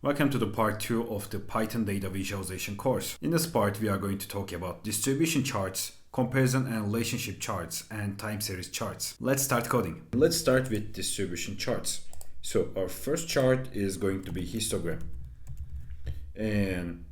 Welcome to the part 2 of the Python data visualization course. In this part, we are going to talk about distribution charts, comparison and relationship charts, and time series charts. Let's start coding. Let's start with distribution charts. So our first chart is going to be histogram. And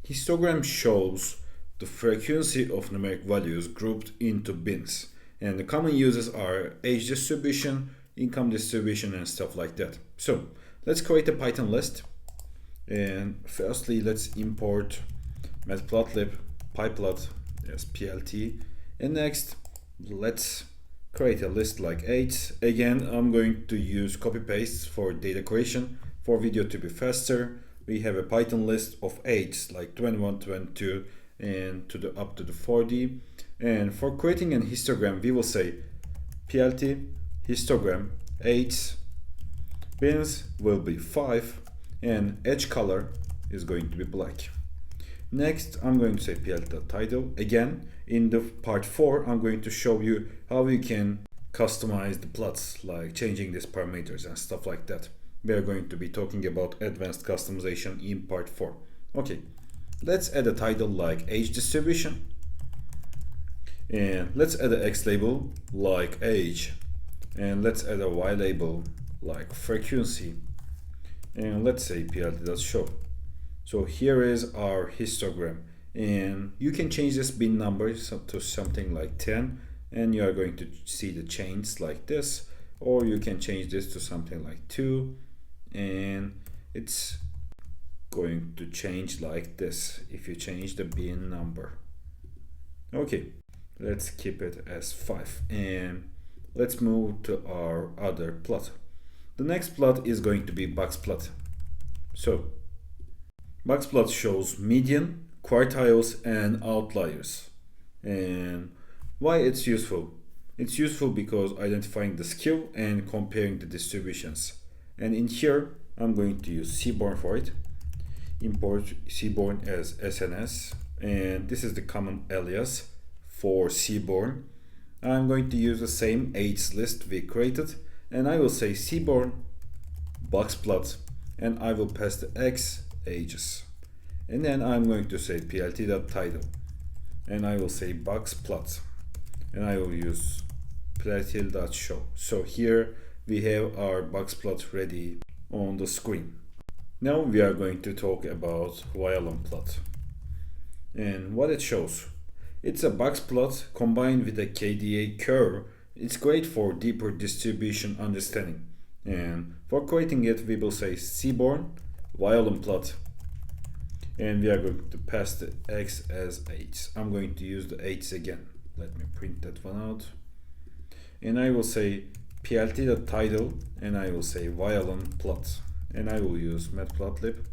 histogram shows the frequency of numeric values grouped into bins. And the common uses are age distribution, income distribution, and stuff like that. So let's create a Python list. And firstly, let's import matplotlib pyplot as plt. And next, let's create a list like age. Again, I'm going to use copy paste for data creation. For video to be faster, we have a Python list of age like 21, 22, and up to the 40. And for creating an histogram, we will say plt histogram age bins will be 5 and edge color is going to be black. Next, I'm going to say plt.title. Again, in the part 4, I'm going to show you how you can customize the plots, like changing these parameters and stuff like that. We are going to be talking about advanced customization in part 4. Okay, let's add a title like age distribution. And let's add an X label like age. And let's add a Y label like frequency. And let's say plt.show. So here is our histogram. And you can change this bin number to something like 10. And you are going to see the change like this. Or you can change this to something like 2. And it's going to change like this if you change the bin number. Okay, let's keep it as 5. And let's move to our other plot. The next plot is going to be box plot. So, box plot shows median, quartiles, and outliers. And why it's useful? It's useful because identifying the skew and comparing the distributions. And in here, I'm going to use Seaborn for it. Import Seaborn as SNS. And this is the common alias for Seaborn. I'm going to use the same age list we created, and I will say Seaborn box plot, and I will pass the X ages. And then I'm going to say plt.title, and I will say box plot, and I will use plt.show. So here we have our box plot ready on the screen. Now we are going to talk about violin plot and what it shows. It's a box plot combined with a KDA curve. It's great for deeper distribution understanding. And for creating it, we will say Seaborn violin plot. And we are going to pass the X as H. I'm going to use the H again. Let me print that one out. And I will say plt.title, and I will say violin plot. And I will use matplotlib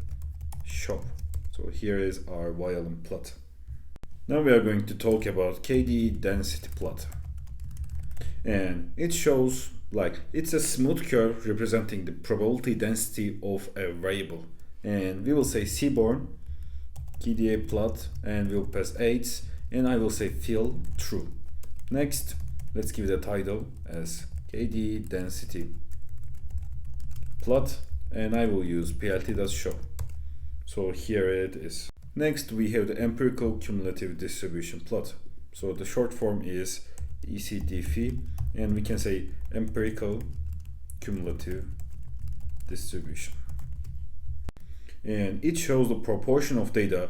show. So here is our violin plot. Now we are going to talk about KDE density plot. And it shows like it's a smooth curve representing the probability density of a variable. And we will say Seaborn KDE plot, and we'll pass 8, and I will say fill true. Next, let's give the title as KDE density plot, and I will use plt.show. So here it is. Next, we have the empirical cumulative distribution plot. So the short form is ECDF, and we can say empirical cumulative distribution. And it shows the proportion of data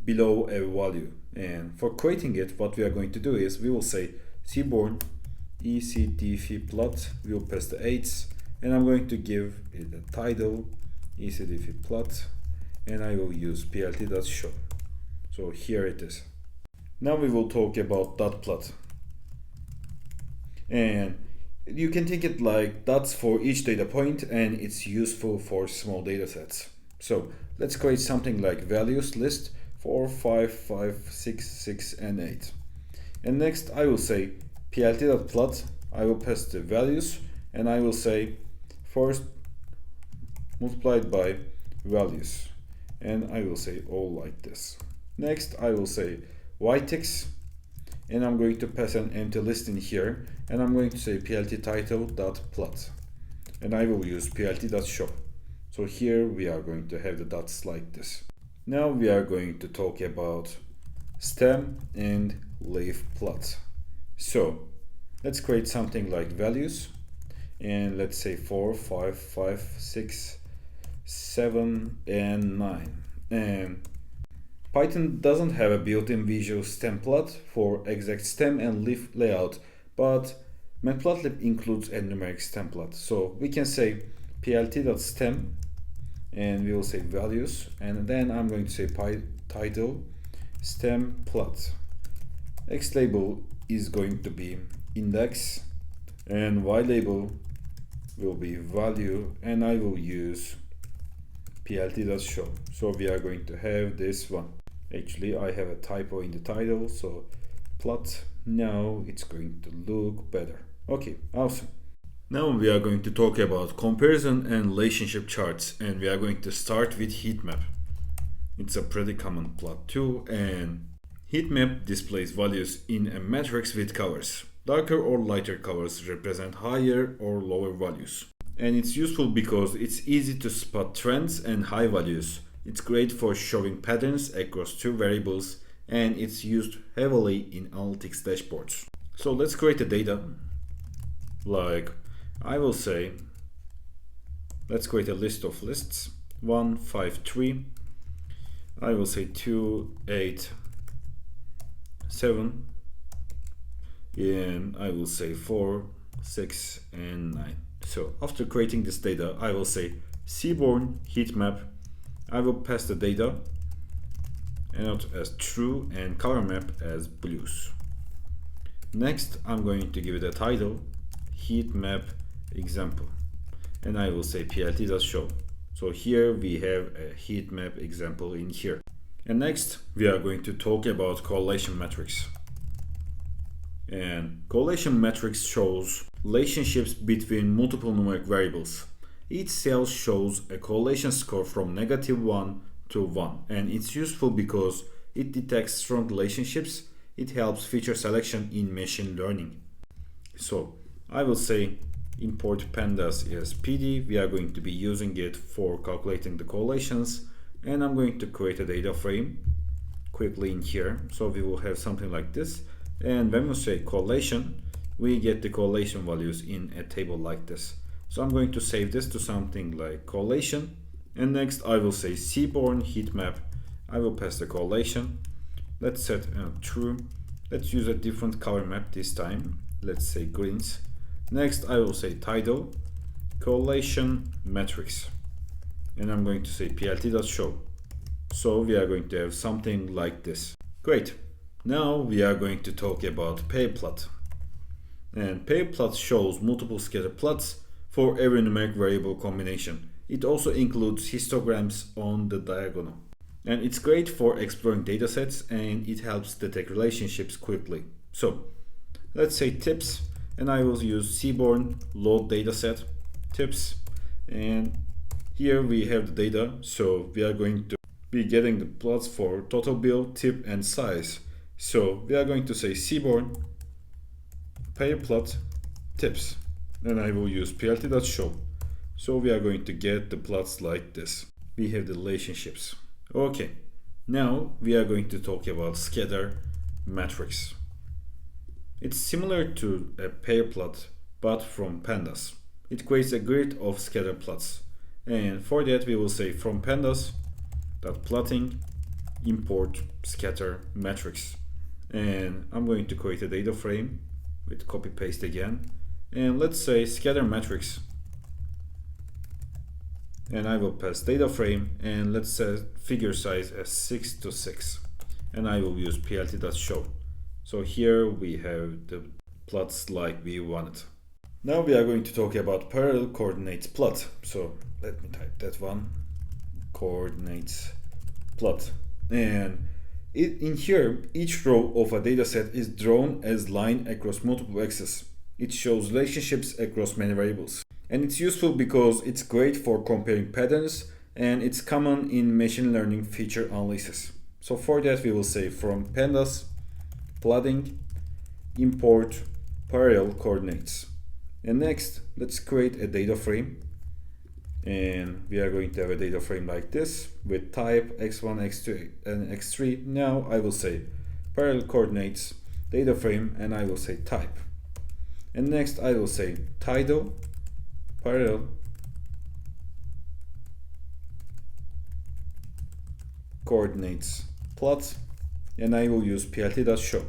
below a value. And for creating it, what we are going to do is we will say Seaborn ECDF plot, we will pass the 8, and I'm going to give it a title ECDF plot, and I will use plt.show. So here it is. Now we will talk about dot plot. And you can think it like dots for each data point, and it's useful for small data sets. So let's create something like values list 4, 5, 5, 6, 6, and 8. And next I will say plt.plot, I will pass the values, and I will say first multiplied by values, and I will say all like this. Next I will say ytex, and I'm going to pass an empty list in here, and I'm going to say plt title.plot, and I will use plt.show. So here we are going to have the dots like this. Now we are going to talk about stem and leaf plot. So let's create something like values, and let's say 4, 5, 5, 6, 7, and 9. And Python doesn't have a built-in visual stem plot for exact stem and leaf layout, but Matplotlib includes a numeric stem plot. So we can say plt.stem, and we will say values, and then I'm going to say title stem plot. X label is going to be index, and Y label will be value, and I will use plt.show. So we are going to have this one. Actually, I have a typo in the title, so plot. Now it's going to look better. Okay, awesome. Now we are going to talk about comparison and relationship charts, and we are going to start with heat map. It's a pretty common plot too, and heat map displays values in a matrix with colors. Darker or lighter colors represent higher or lower values. And it's useful because it's easy to spot trends and high values. It's great for showing patterns across two variables, and it's used heavily in analytics dashboards. So let's create a data. Like I will say, let's create a list of lists. 1, 5, 3. I will say 2, 8, 7. And I will say 4, 6, and 9. So after creating this data, I will say seaborne heat map. I will pass the data anode as true and color map as blues. Next, I'm going to give it a title, heat map example, and I will say plt.show. So here we have a heat map example in here. And next, we are going to talk about correlation matrix. And correlation matrix shows relationships between multiple numeric variables. Each cell shows a correlation score from -1 to 1, and it's useful because it detects strong relationships. It helps feature selection in machine learning. So I will say import pandas as PD. We are going to be using it for calculating the correlations, and I'm going to create a data frame quickly in here. So we will have something like this, and when we say correlation, we get the correlation values in a table like this. So I'm going to save this to something like correlation, and next I will say seaborne heat map. I will pass the correlation. Let's set true. Let's use a different color map this time. Let's say greens. Next I will say title correlation matrix, and I'm going to say plt.show. So we are going to have something like this. Great. Now we are going to talk about pair plot. And pair plot shows multiple scatter plots for every numeric variable combination. It also includes histograms on the diagonal. And it's great for exploring datasets, and it helps detect relationships quickly. So let's say tips, and I will use seaborne load dataset tips, and here we have the data. So we are going to be getting the plots for total bill, tip, and size. So we are going to say seaborne pair plot tips, and I will use plt.show. So we are going to get the plots like this. We have the relationships. Okay, now we are going to talk about scatter matrix. It's similar to a pair plot, but from pandas. It creates a grid of scatter plots, and for that we will say from pandas.plotting import scatter matrix, and I'm going to create a data frame with copy paste again, and let's say scatter matrix, and I will pass data frame, and let's set figure size as 6 to 6, and I will use plt.show. So here we have the plots like we wanted. Now we are going to talk about parallel coordinates plot. So let me type that one, coordinates plot. And in here, each row of a dataset is drawn as line across multiple axes. It shows relationships across many variables. And it's useful because it's great for comparing patterns, and it's common in machine learning feature analysis. So for that we will say from pandas plotting import parallel coordinates. And next let's create a data frame, and we are going to have a data frame like this with type x1, x2 and x3. Now I will say parallel coordinates data frame, and I will say type, and next I will say title parallel coordinates plot, and I will use plt.show.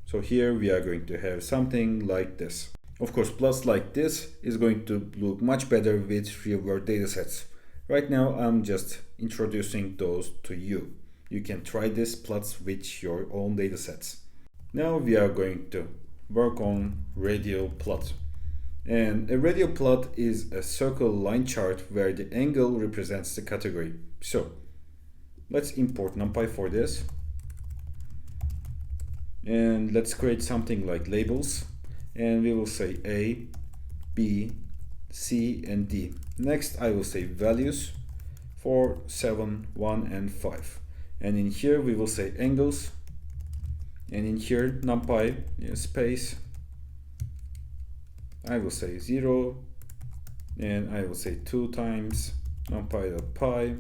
So here we are going to have something like this. Of course, plots like this is going to look much better with real-world datasets. Right now I'm just introducing those to you. You can try this plots with your own datasets. Now we are going to work on radial plot. And a radial plot is a circle line chart where the angle represents the category. So let's import NumPy for this. And let's create something like labels. And we will say A, B, C, and D. Next, I will say values 4, 7, 1, and 5. And in here, we will say angles. And in here, NumPy, space, I will say 0. And I will say 2 times NumPy.py.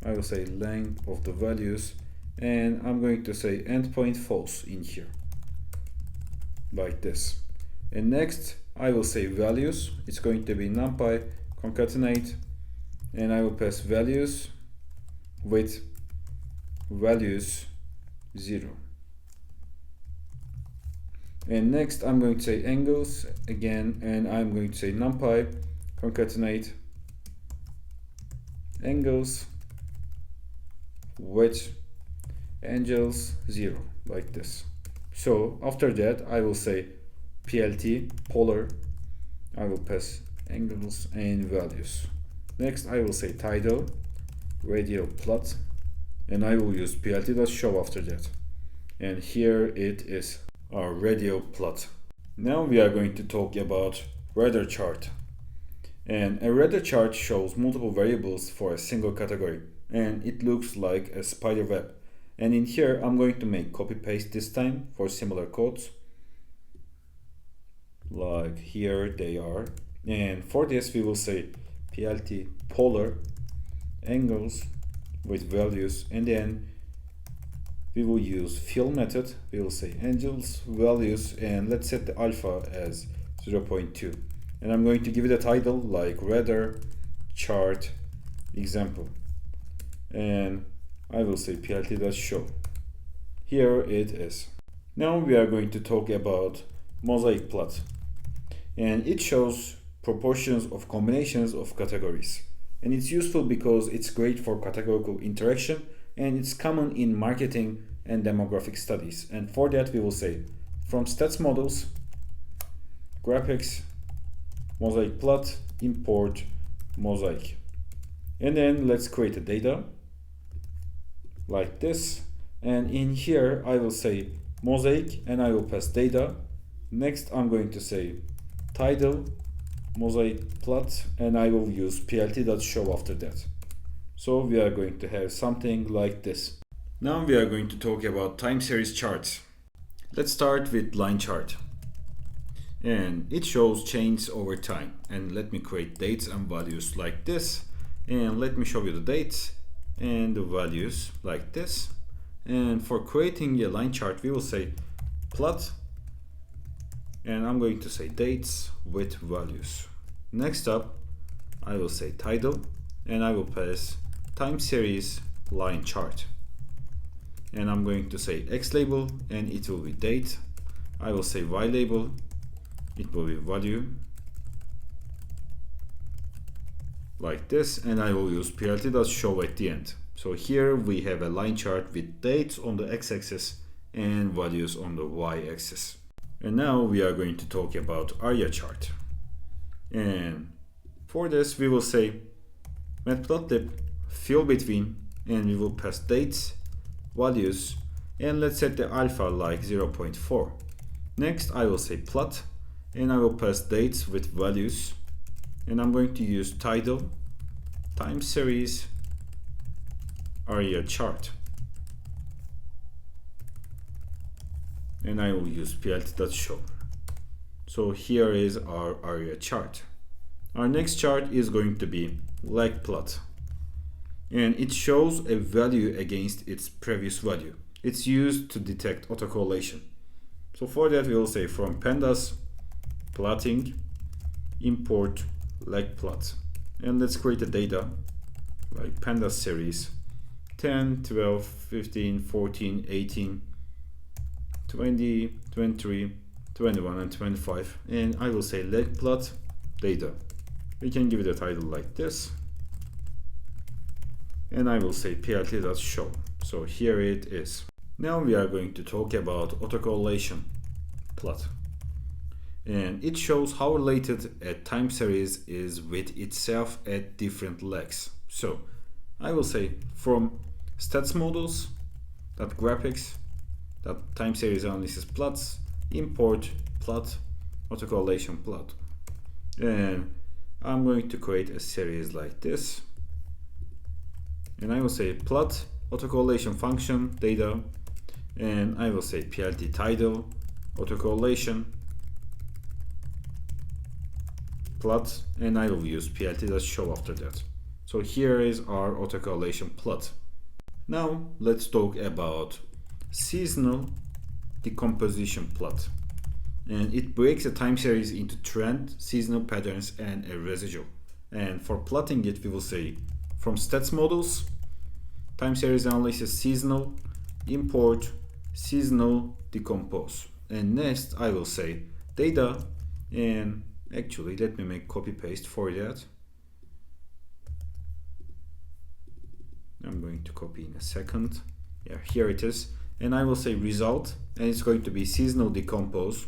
I will say length of the values. And I'm going to say endpoint false in here, like this. And next I will say values. It's going to be NumPy concatenate, and I will pass values with values 0. And next I'm going to say angles again, and I'm going to say NumPy concatenate angles with angles 0, like this. So after that I will say plt polar, I will pass angles and values. Next I will say title radial plot, and I will use plt.show after that. And here it is, our radial plot. Now we are going to talk about radar chart. And a radar chart shows multiple variables for a single category, and it looks like a spider web. And in here I'm going to make copy paste this time for similar codes, like here they are. And for this we will say plt polar angles with values, and then we will use fill method. We will say angles values, and let's set the alpha as 0.2, and I'm going to give it a title like radar chart example, and I will say plt.show. Here it is. Now we are going to talk about mosaic plot, and it shows proportions of combinations of categories, and it's useful because it's great for categorical interaction, and it's common in marketing and demographic studies. And for that we will say from stats models graphics mosaic plot import mosaic, and then let's create a data like this, and in here I will say mosaic and I will pass data. Next I'm going to say title mosaic plot, and I will use plt.show after that. So we are going to have something like this. Now we are going to talk about time series charts. Let's start with line chart, and it shows change over time. And let me create dates and values like this, and let me show you the dates and the values like this. And for creating a line chart we will say plot, and I'm going to say dates with values. Next up I will say title, and I will pass time series line chart, and I'm going to say X label, and it will be date. I will say Y label, it will be value like this, and I will use plt.show at the end. So here we have a line chart with dates on the x-axis and values on the y-axis. And now we are going to talk about area chart, and for this we will say matplotlib fill between, and we will pass dates values, and let's set the alpha like 0.4. Next I will say plot, and I will pass dates with values, and I'm going to use title time series area chart, and I will use plt.show. So here is our area chart. Our next chart is going to be leg plot, and it shows a value against its previous value. It's used to detect autocorrelation. So for that we will say from pandas plotting import leg plot, and let's create a data like pandas series 10, 12, 15, 14, 18, 20, 23, 21 and 25, and I will say leg plot data. We can give it a title like this, and I will say plt.show. So here it is. Now we are going to talk about autocorrelation plot, and it shows how related a time series is with itself at different legs. So I will say from stats models graphics time series analysis plots import plot autocorrelation plot, and I'm going to create a series like this, and I will say plot autocorrelation function data, and I will say plt title autocorrelation plot, and I will use plt.show after that. So here is our autocorrelation plot. Now let's talk about seasonal decomposition plot, and it breaks a time series into trend, seasonal patterns and a residual. And for plotting it we will say from stats models time series analysis seasonal import seasonal decompose, and next I will say data, and actually let me make copy paste for that. I'm going to copy in a second. Yeah, here it is, and I will say result, and it's going to be seasonal decompose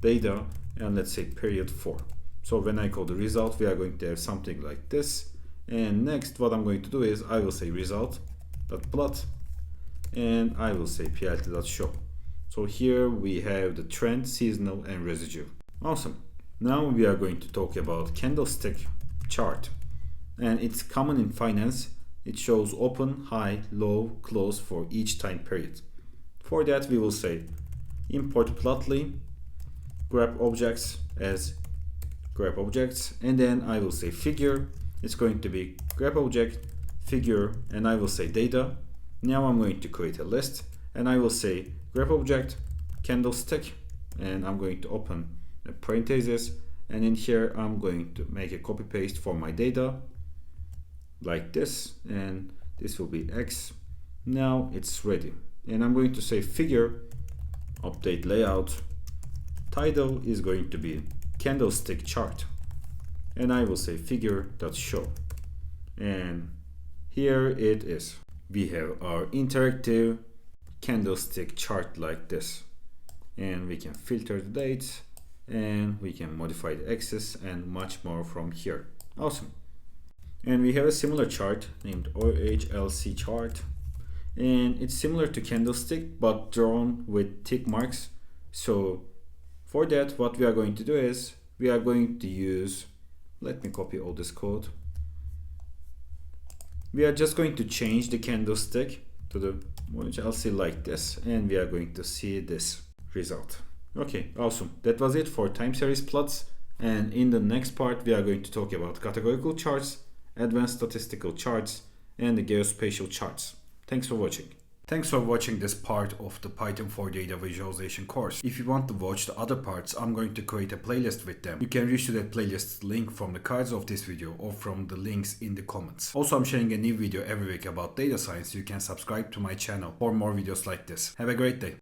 data, and let's say period 4. So when I call the result we are going to have something like this, and next what I'm going to do is I will say result.plot, and I will say plt.show. So here we have the trend, seasonal and residual. Awesome. Now we are going to talk about candlestick chart, and it's common in finance. It shows open, high, low, close for each time period. For that we will say import plotly grab objects as grab objects, and then I will say figure. It's going to be grab object figure, and I will say data. Now I'm going to create a list, and I will say grab object candlestick, and I'm going to open a parenthesis, and in here I'm going to make a copy paste for my data like this, and this will be X. Now it's ready, and I'm going to say figure update layout title is going to be candlestick chart, and I will say figure.show, and here it is. We have our interactive candlestick chart like this, and we can filter the dates, and we can modify the axis and much more from here. Awesome. And we have a similar chart named OHLC chart, and it's similar to candlestick but drawn with tick marks. So for that what we are going to do is we are going to use, let me copy all this code. We are just going to change the candlestick to the OHLC like this, and we are going to see this result. Okay, awesome. That was it for time series plots, and in the next part we are going to talk about categorical charts, advanced statistical charts, and the geospatial charts. Thanks for watching. Thanks for watching this part of the Python for Data Visualization course. If you want to watch the other parts, I'm going to create a playlist with them. You can reach to that playlist link from the cards of this video or from the links in the comments. Also, I'm sharing a new video every week about data science, so you can subscribe to my channel for more videos like this. Have a great day.